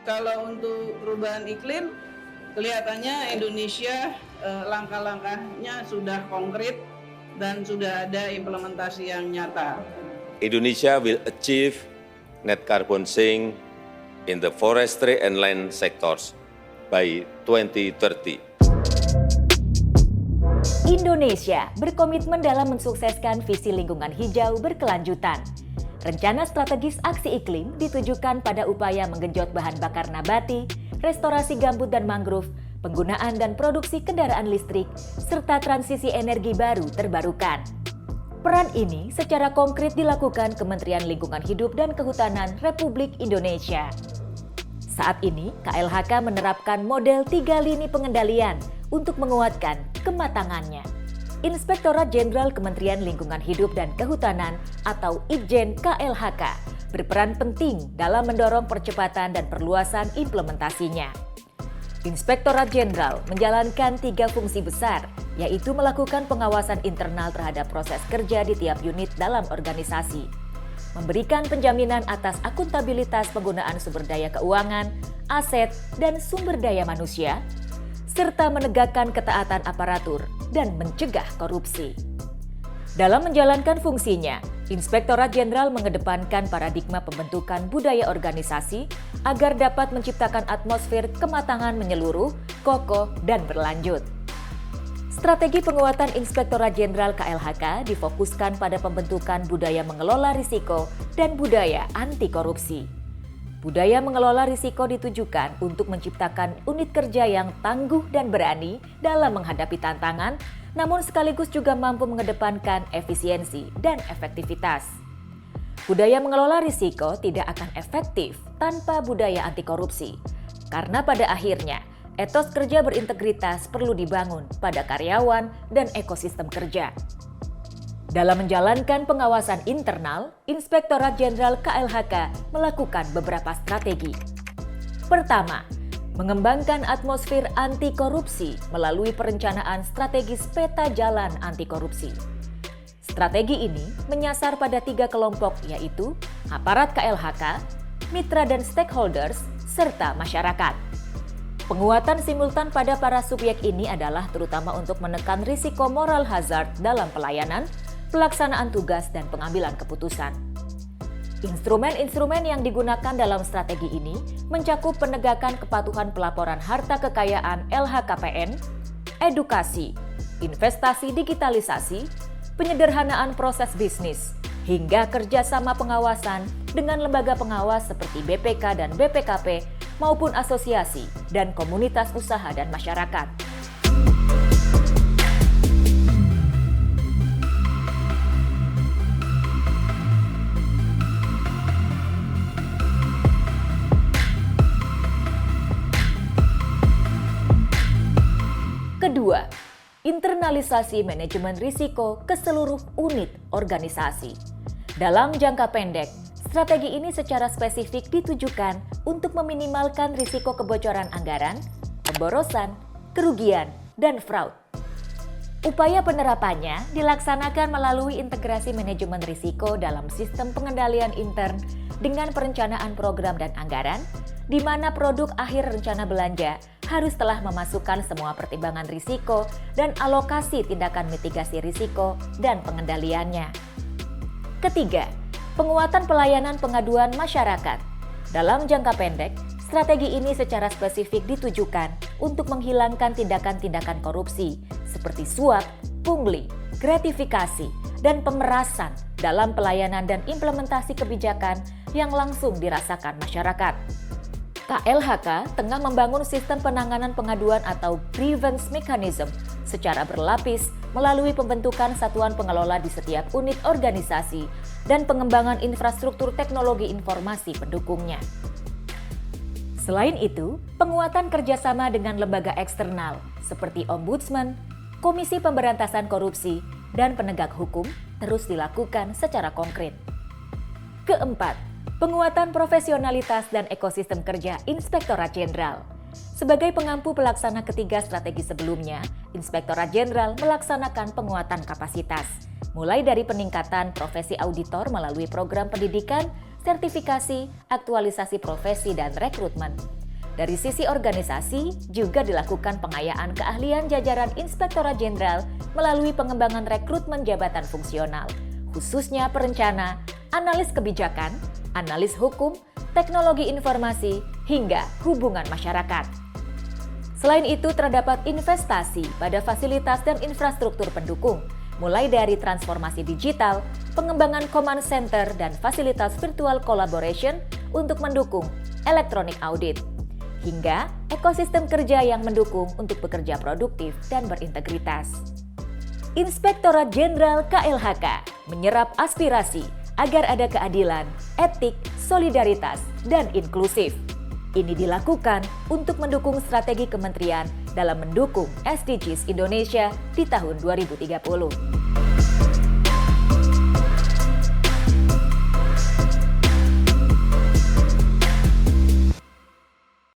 Kalau untuk perubahan iklim, kelihatannya Indonesia langkah-langkahnya sudah konkret dan sudah ada implementasi yang nyata. Indonesia will achieve net carbon sink in the forestry and land sectors by 2030. Indonesia berkomitmen dalam mensukseskan visi lingkungan hijau berkelanjutan. Rencana strategis aksi iklim ditujukan pada upaya menggenjot bahan bakar nabati, restorasi gambut dan mangrove, penggunaan dan produksi kendaraan listrik, serta transisi energi baru terbarukan. Peran ini secara konkret dilakukan Kementerian Lingkungan Hidup dan Kehutanan Republik Indonesia. Saat ini, KLHK menerapkan model 3 lini pengendalian untuk menguatkan kematangannya. Inspektorat Jenderal Kementerian Lingkungan Hidup dan Kehutanan atau Itjen KLHK berperan penting dalam mendorong percepatan dan perluasan implementasinya. Inspektorat Jenderal menjalankan 3 fungsi besar, yaitu melakukan pengawasan internal terhadap proses kerja di tiap unit dalam organisasi, memberikan penjaminan atas akuntabilitas penggunaan sumber daya keuangan, aset, dan sumber daya manusia, serta menegakkan ketaatan aparatur dan mencegah korupsi. Dalam menjalankan fungsinya, Inspektorat Jenderal mengedepankan paradigma pembentukan budaya organisasi agar dapat menciptakan atmosfer kematangan menyeluruh, kokoh, dan berlanjut. Strategi penguatan Inspektorat Jenderal KLHK difokuskan pada pembentukan budaya mengelola risiko dan budaya anti korupsi. Budaya mengelola risiko ditujukan untuk menciptakan unit kerja yang tangguh dan berani dalam menghadapi tantangan, namun sekaligus juga mampu mengedepankan efisiensi dan efektivitas. Budaya mengelola risiko tidak akan efektif tanpa budaya anti korupsi, karena pada akhirnya etos kerja berintegritas perlu dibangun pada karyawan dan ekosistem kerja. Dalam menjalankan pengawasan internal, Inspektorat Jenderal KLHK melakukan beberapa strategi. Pertama, mengembangkan atmosfer anti korupsi melalui perencanaan strategis peta jalan anti korupsi. Strategi ini menyasar pada 3 kelompok, yaitu aparat KLHK, mitra dan stakeholders, serta masyarakat. Penguatan simultan pada para subjek ini adalah terutama untuk menekan risiko moral hazard dalam pelayanan, pelaksanaan tugas, dan pengambilan keputusan. Instrumen-instrumen yang digunakan dalam strategi ini mencakup penegakan kepatuhan pelaporan harta kekayaan LHKPN, edukasi, investasi digitalisasi, penyederhanaan proses bisnis, hingga kerjasama pengawasan dengan lembaga pengawas seperti BPK dan BPKP maupun asosiasi dan komunitas usaha dan masyarakat. Kedua, internalisasi manajemen risiko ke seluruh unit organisasi. Dalam jangka pendek, strategi ini secara spesifik ditujukan untuk meminimalkan risiko kebocoran anggaran, pemborosan, kerugian, dan fraud. Upaya penerapannya dilaksanakan melalui integrasi manajemen risiko dalam sistem pengendalian intern dengan perencanaan program dan anggaran, di mana produk akhir rencana belanja harus telah memasukkan semua pertimbangan risiko dan alokasi tindakan mitigasi risiko dan pengendaliannya. Ketiga, penguatan pelayanan pengaduan masyarakat. Dalam jangka pendek, strategi ini secara spesifik ditujukan untuk menghilangkan tindakan-tindakan korupsi seperti suap, pungli, gratifikasi, dan pemerasan dalam pelayanan dan implementasi kebijakan yang langsung dirasakan masyarakat. KLHK tengah membangun sistem penanganan pengaduan atau grievance mechanism secara berlapis melalui pembentukan satuan pengelola di setiap unit organisasi dan pengembangan infrastruktur teknologi informasi pendukungnya. Selain itu, penguatan kerjasama dengan lembaga eksternal seperti Ombudsman, Komisi Pemberantasan Korupsi, dan penegak hukum terus dilakukan secara konkret. Keempat, penguatan profesionalitas dan ekosistem kerja Inspektorat Jenderal. Sebagai pengampu pelaksana ketiga strategi sebelumnya, Inspektorat Jenderal melaksanakan penguatan kapasitas, mulai dari peningkatan profesi auditor melalui program pendidikan, sertifikasi, aktualisasi profesi, dan rekrutmen, Dari sisi organisasi, juga dilakukan pengayaan keahlian jajaran Inspektorat Jenderal melalui pengembangan rekrutmen jabatan fungsional, khususnya perencana, analis kebijakan, analis hukum, teknologi informasi, hingga hubungan masyarakat. Selain itu, terdapat investasi pada fasilitas dan infrastruktur pendukung, mulai dari transformasi digital, pengembangan command center, dan fasilitas virtual collaboration untuk mendukung electronic audit, hingga ekosistem kerja yang mendukung untuk bekerja produktif dan berintegritas. Inspektorat Jenderal KLHK menyerap aspirasi agar ada keadilan, etik, solidaritas, dan inklusif. Ini dilakukan untuk mendukung strategi kementerian dalam mendukung SDGs Indonesia di tahun 2030.